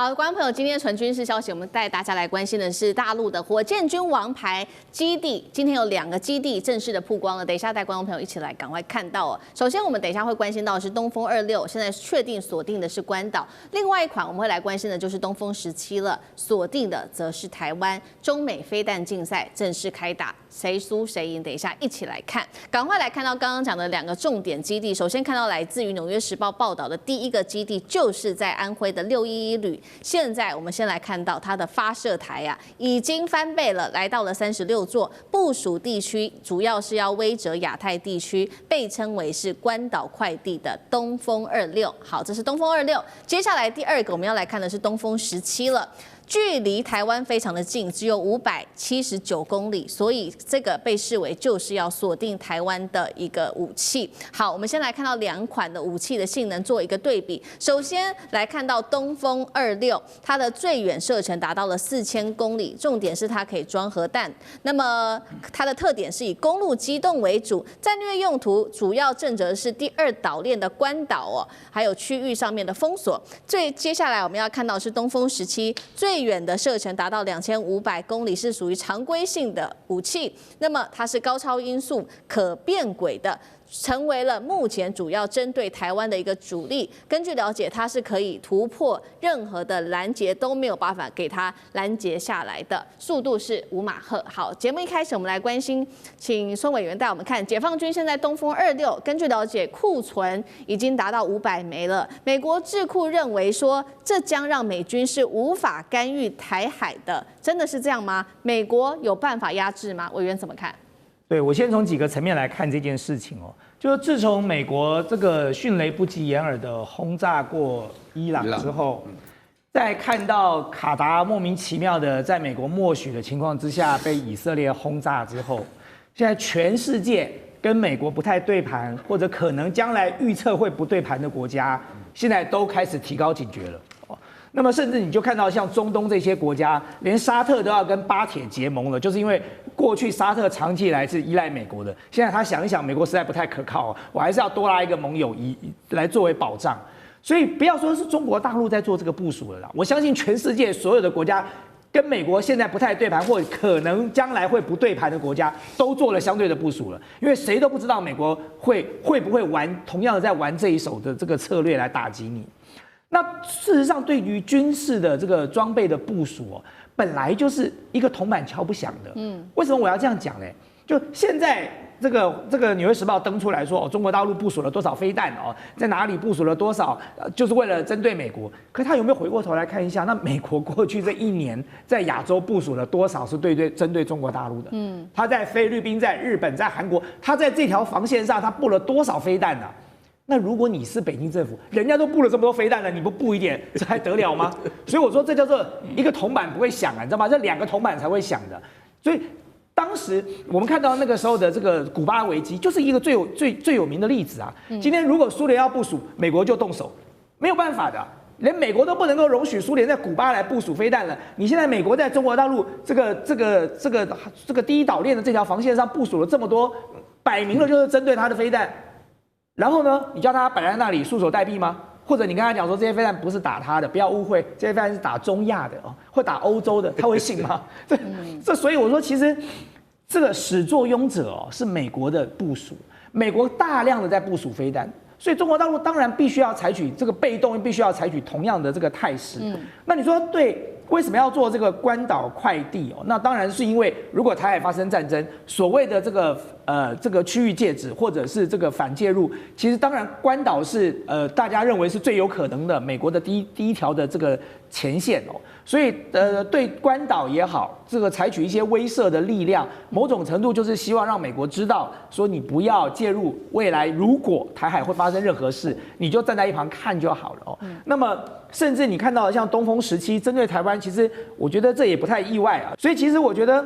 好，观众朋友，今天纯军事消息，我们带大家来关心的是大陆的火箭军王牌基地。今天有2个基地正式的曝光了，等一下带观众朋友一起来赶快看到哦。首先，我们等一下会关心到的是东风26，现在确定锁定的是关岛。另外一款我们会来关心的就是东风17了，锁定的则是台湾。中美飞弹竞赛正式开打，谁输谁赢？等一下一起来看。赶快来看到刚刚讲的2个重点基地。首先看到来自于《纽约时报》报道的第一个基地，就是在安徽的611旅。现在我们先来看到它的发射台啊，已经翻倍了，来到了36座。部署地区主要是要威慑亚太地区，被称为是关岛快递的东风26。好，这是东风26。接下来第2个我们要来看的是东风17了。距离台湾非常的近，只有579公里，所以这个被视为就是要锁定台湾的一个武器。好，我们先来看到2款的武器的性能做一个对比。首先来看到东风26，它的最远射程达到了4000公里，重点是它可以装核弹。那么它的特点是以公路机动为主，战略用途主要正则是第2岛链的关岛哦，还有区域上面的封锁。接下来我们要看到的是东风17，最远的射程达到2500公里，是属于常规性的武器。那么它是高超音速、可变轨的，成为了目前主要针对台湾的一个主力。根据了解，它是可以突破任何的拦截，都没有办法给它拦截下来的，速度是5马赫。好，节目一开始我们来关心，请孙委员带我们看解放军现在东风26，根据了解库存已经达到500枚了。美国智库认为说，这将让美军是无法干预台海的，真的是这样吗？美国有办法压制吗？委员怎么看？对，我先从几个层面来看这件事情哦。就是自从美国这个迅雷不及掩耳的轰炸过伊朗之后，再看到卡达莫名其妙的在美国默许的情况之下被以色列轰炸之后，现在全世界跟美国不太对盘，或者可能将来预测会不对盘的国家，现在都开始提高警觉了。那么甚至你就看到像中东这些国家，连沙特都要跟巴铁结盟了，就是因为过去沙特长期以来是依赖美国的，现在他想一想，美国实在不太可靠，我还是要多拉一个盟友来作为保障。所以不要说是中国大陆在做这个部署了啦，我相信全世界所有的国家跟美国现在不太对盘，或者可能将来会不对盘的国家，都做了相对的部署了，因为谁都不知道美国会不会玩同样的在玩这一手的这个策略来打击你。那事实上，对于军事的这个装备的部署哦，本来就是一个铜板敲不响的。为什么我要这样讲呢？就现在这个《纽约时报》登出来说，中国大陆部署了多少飞弹哦，在哪里部署了多少，就是为了针对美国。可他有没有回过头来看一下，那美国过去这1年在亚洲部署了多少是针对中国大陆的？他在菲律宾、在日本、在韩国，他在这条防线上他布了多少飞弹呢？那如果你是北京政府，人家都布了这么多飞弹了，你不布一点，这还得了吗？所以我说这叫做一个铜板不会响啊，你知道吗？这2个铜板才会响的。所以当时我们看到那个时候的这个古巴危机，就是一个最有名的例子啊。今天如果苏联要部署，美国就动手，没有办法的。连美国都不能够容许苏联在古巴来部署飞弹了，你现在美国在中国大陆这个第1岛链的这条防线上部署了这么多，摆明了就是针对他的飞弹。然后呢，你叫他摆在那里束手待毙吗？或者你跟他讲说这些飞弹不是打他的，不要误会，这些飞弹是打中亚的哦，或打欧洲的，他会信吗？所以我说，其实这个始作俑者哦是美国的部署，美国大量的在部署飞弹，所以中国大陆当然必须要采取这个被动，必须要采取同样的这个态势。那你说对？为什么要做这个关岛快递哦？那当然是因为如果台海发生战争，所谓的这个区域戒指或者是这个反介入，其实当然关岛是大家认为是最有可能的美国的第一条的这个前线哦。所以对关岛也好，这个采取一些威慑的力量，某种程度就是希望让美国知道说你不要介入，未来如果台海会发生任何事，你就站在一旁看就好了哦。那么甚至你看到像东风17针对台湾，其实我觉得这也不太意外啊。所以其实我觉得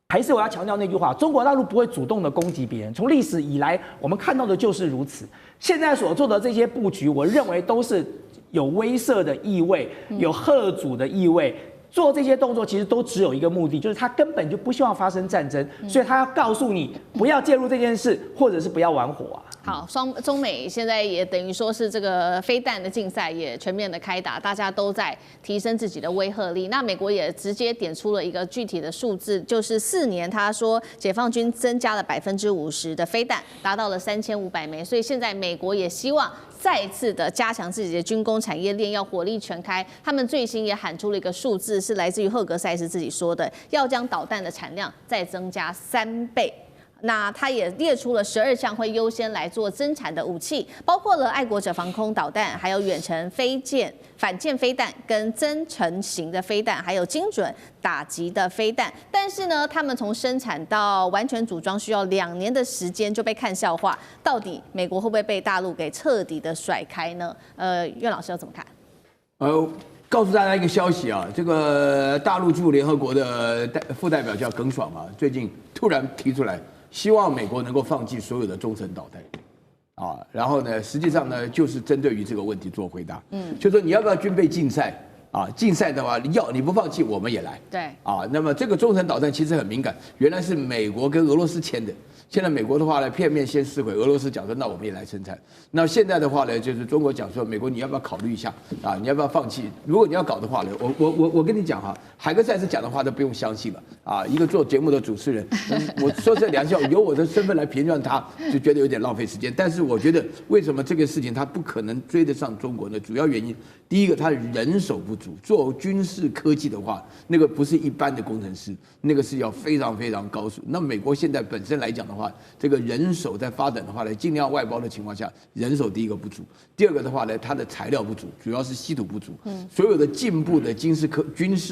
还是我要强调那句话，中国大陆不会主动的攻击别人，从历史以来我们看到的就是如此。现在所做的这些布局，我认为都是有威慑的意味，有嚇阻的意味，做这些动作其实都只有一个目的，就是他根本就不希望发生战争，所以他要告诉你不要介入这件事，或者是不要玩火啊。好，中美现在也等于说是这个飞弹的竞赛也全面的开打，大家都在提升自己的威慑力。那美国也直接点出了一个具体的数字，就是4年，他说解放军增加了50%的飞弹，达到了3500枚。所以现在美国也希望再次的加强自己的军工产业链，要火力全开。他们最新也喊出了一个数字，是来自于赫格塞斯自己说的，要将导弹的产量再增加3倍。那他也列出了12项会优先来做增产的武器，包括了爱国者防空导弹，还有远程反舰飞弹跟增程型的飞弹，还有精准打击的飞弹。但是呢，他们从生产到完全组装需要2年的时间，就被看笑话。到底美国会不会被大陆给彻底的甩开呢？苑老师要怎么看？告诉大家一个消息啊，这个大陆驻联合国的副代表叫耿爽啊，最近突然提出来，希望美国能够放弃所有的中程导弹，啊，然后呢，实际上呢，就是针对于这个问题做回答，就说你要不要军备竞赛啊？竞赛的话，你不放弃，我们也来，对，啊，那么这个中程导弹其实很敏感，原来是美国跟俄罗斯签的。现在美国的话呢，片面先撕毁，俄罗斯讲说那我们也来生产。那现在的话呢，就是中国讲说，美国你要不要考虑一下啊？你要不要放弃？如果你要搞的话呢，我跟你讲哈，海格塞斯讲的话都不用相信了啊！一个做节目的主持人，我说这良心话，由我的身份来评论他，就觉得有点浪费时间。但是我觉得为什么这个事情他不可能追得上中国呢？主要原因，第一个他人手不足，做军事科技的话，那个不是一般的工程师，那个是要非常非常高速。那美国现在本身来讲的话，这个人手在发展的话呢，尽量外包的情况下，人手第一个不足，第二个的话呢，它的材料不足，主要是稀土不足。所有的进步的军事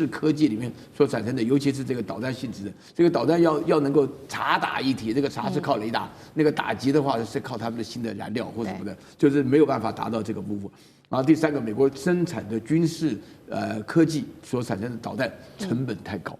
科技里面所产生的，尤其是这个导弹性质的，这个导弹要能够察打一体，这个察是靠雷达，那个打击的话是靠他们的新的燃料或什么的，就是没有办法达到这个部分。然后第三个，美国生产的军事科技所产生的导弹成本太高。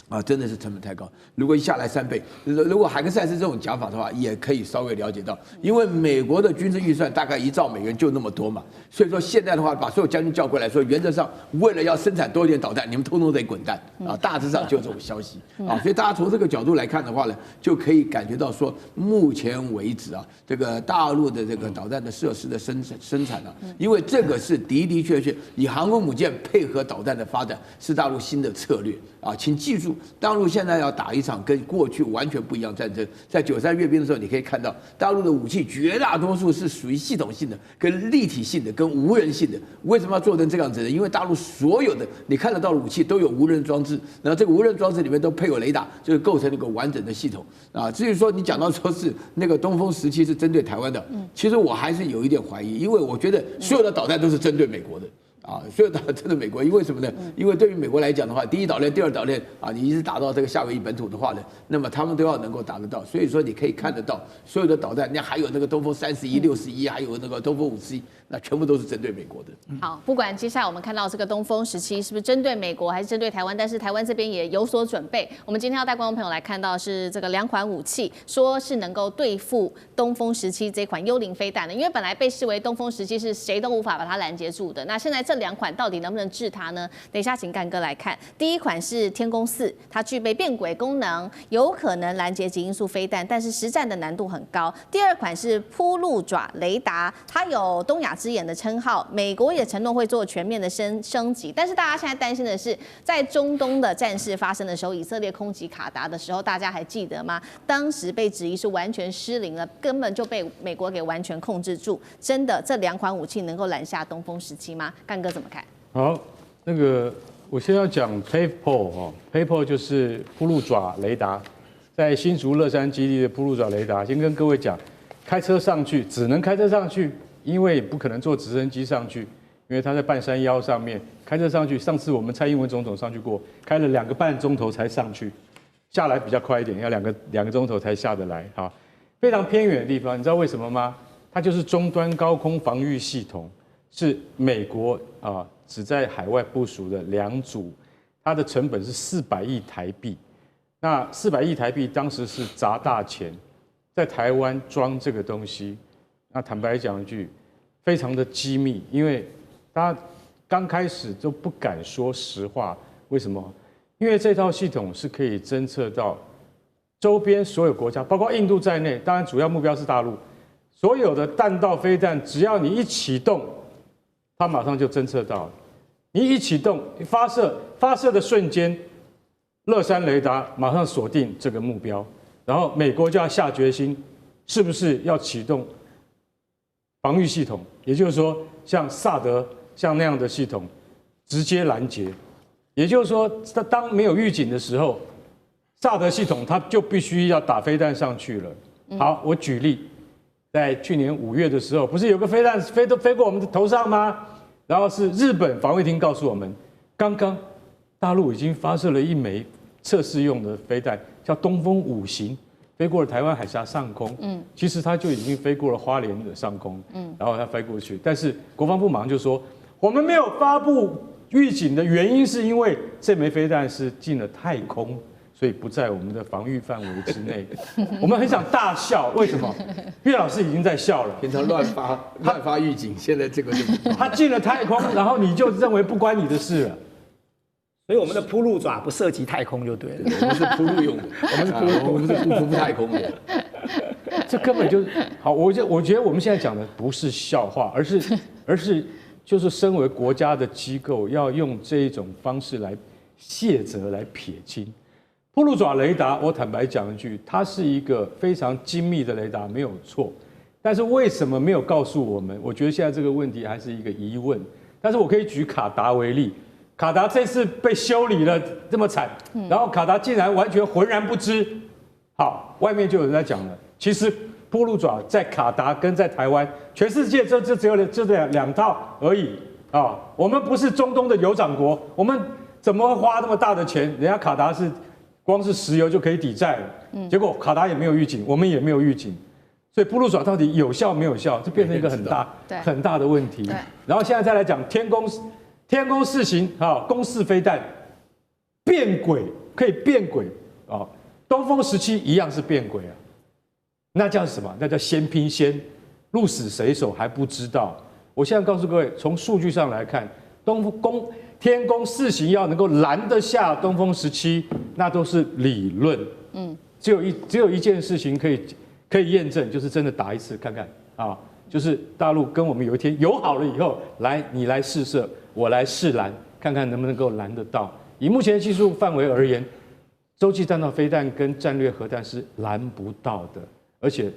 啊，真的是成本太高。如果一下来3倍，如果海格塞斯这种讲法的话，也可以稍微了解到，因为美国的军事预算大概1兆美元就那么多嘛，所以说现在的话，把所有将军叫过来说，原则上为了要生产多一点导弹，你们通通得滚蛋啊！大致上就这种消息啊，所以大家从这个角度来看的话呢，就可以感觉到说，目前为止啊，这个大陆的这个导弹的设施的生产啊，因为这个是的确以航空母舰配合导弹的发展是大陆新的策略啊，请记住。大陆现在要打一场跟过去完全不一样战争，在93阅兵的时候，你可以看到大陆的武器绝大多数是属于系统性的、跟立体性的、跟无人性的。为什么要做成这样子呢？因为大陆所有的你看得到的武器都有无人装置，然后这个无人装置里面都配有雷达，就是构成一个完整的系统啊。至于说你讲到说是那个东风17是针对台湾的，其实我还是有一点怀疑，因为我觉得所有的导弹都是针对美国的。啊，所有导弹针对美国，因为什么呢？因为对于美国来讲的话，第一岛链、第二岛链啊，你一直打到这个夏威夷本土的话呢，那么他们都要能够打得到。所以说你可以看得到所有的导弹，那还有那个东风31、61，还有那个东风51，那全部都是针对美国的。好，不管接下来我们看到这个东风17是不是针对美国还是针对台湾，但是台湾这边也有所准备。我们今天要带观众朋友来看到是这个2款武器，说是能够对付东风17这款幽灵飞弹的，因为本来被视为东风17是谁都无法把它拦截住的。那现在这2款到底能不能治它呢？等一下请干哥来看。第一款是天宫4，它具备变轨功能，有可能拦截极音速飞弹，但是实战的难度很高。第2款是铺路爪雷达，它有东亚之眼的称号，美国也承诺会做全面的升级。但是大家现在担心的是，在中东的战事发生的时候，以色列空袭卡达的时候，大家还记得吗？当时被质疑是完全失灵了，根本就被美国给完全控制住。真的，这2款武器能够拦下东风17吗？干哥怎么看？好，那个我先要讲 PavePol 哦 ，PavePol 就是铺路爪雷达，在新竹乐山基地的铺路爪雷达。先跟各位讲，开车上去只能开车上去，因为不可能坐直升机上去，因为它在半山腰上面，开车上去。上次我们蔡英文总统上去过，开了2个半钟头才上去，下来比较快一点，要2个钟头才下得来。好，非常偏远的地方，你知道为什么吗？它就是终端高空防御系统，是美国啊。只在海外部署的2组，它的成本是400亿台币。那400亿台币当时是砸大钱，在台湾装这个东西。那坦白讲一句，非常的机密，因为大家刚开始都不敢说实话，为什么？因为这套系统是可以侦测到周边所有国家，包括印度在内，当然主要目标是大陆，所有的弹道飞弹，只要你一启动，它马上就侦测到了。你一启动，发射的瞬间，乐山雷达马上锁定这个目标，然后美国就要下决心，是不是要启动防御系统？也就是说，像萨德像那样的系统，直接拦截。也就是说，当没有预警的时候，萨德系统它就必须要打飞弹上去了。好，我举例，在去年5月的时候，不是有个飞弹飞过我们的头上吗？然后是日本防卫厅告诉我们，刚刚大陆已经发射了一枚测试用的飞弹，叫东风5型，飞过了台湾海峡上空。其实它就已经飞过了花莲的上空。然后它飞过去，但是国防部马上就说，我们没有发布预警的原因是因为这枚飞弹是进了太空，所以不在我们的防御范围之内。我们很想大笑，为什么？岳老师已经在笑了。平常乱发预警，现在这个就他进了太空，然后你就认为不关你的事了。所以我们的铺路爪不涉及太空就对了。我们是铺路用的，我们是铺太空的。这根本就是好，我觉得我们现在讲的不是笑话，而是就是身为国家的机构，要用这一种方式来卸责、来撇清。铺路爪雷达，我坦白讲一句，它是一个非常精密的雷达，没有错。但是为什么没有告诉我们？我觉得现在这个问题还是一个疑问。但是我可以举卡达为例，卡达这次被修理了这么惨，然后卡达竟然完全浑然不知。好，外面就有人在讲了，其实铺路爪在卡达跟在台湾，全世界就只有这两套而已啊。我们不是中东的油长国，我们怎么会花那么大的钱？人家卡达是光是石油就可以抵债了，结果卡达也没有预警，我们也没有预警，所以铺路爪到底有效没有效，这变成一个很大的问题。然后现在再来讲天宫4型攻势飞弹变轨，可以变轨啊，东风17一样是变轨啊，那叫什么？那叫先拼先，鹿死谁手还不知道。我现在告诉各位，从数据上来看，天宫4型要能够拦得下东风17，那都是理论。只有一件事情可以验证，就是真的打一次看看啊，就是大陆跟我们有一天友好了以后，你来试射，我来试拦，看看能不能够拦得到。以目前的技术范围而言，洲际弹道飞弹跟战略核弹是拦不到的，而且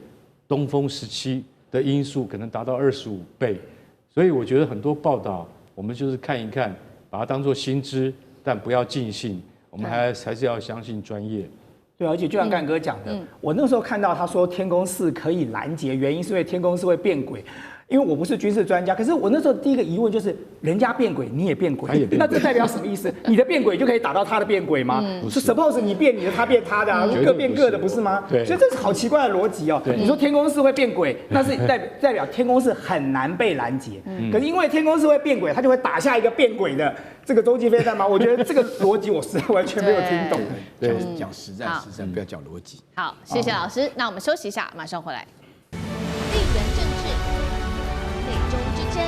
东风17的音速可能达到25倍，所以我觉得很多报道我们就是看一看。把它当作新知，但不要尽信。我们还是要相信专业。对，而且就像干哥讲的，我那时候看到他说天宫4可以拦截，原因是因为天宫4会变轨。因为我不是军事专家，可是我那时候第一个疑问就是，人家变轨，你也变轨，那这代表什么意思？你的变轨就可以打到他的变轨吗？是 suppose 你变你的，他变他的，各变各的，不是吗？所以这是好奇怪的逻辑哦。你说天宫4会变轨，那是代表天宫4很难被拦截。可是因为天宫4会变轨，它就会打下一个变轨的这个洲际飞弹吗？我觉得这个逻辑我实在完全没有听懂。讲实战，不要讲逻辑。好，谢谢老师。那我们休息一下，马上回来。地缘政治、美中之争、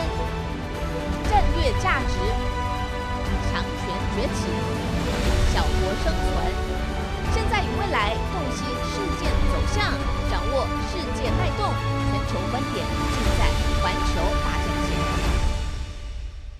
战略价值、强权崛起、小国生存，现在与未来洞悉事件走向，掌握世界脉动，全球观点尽在环球大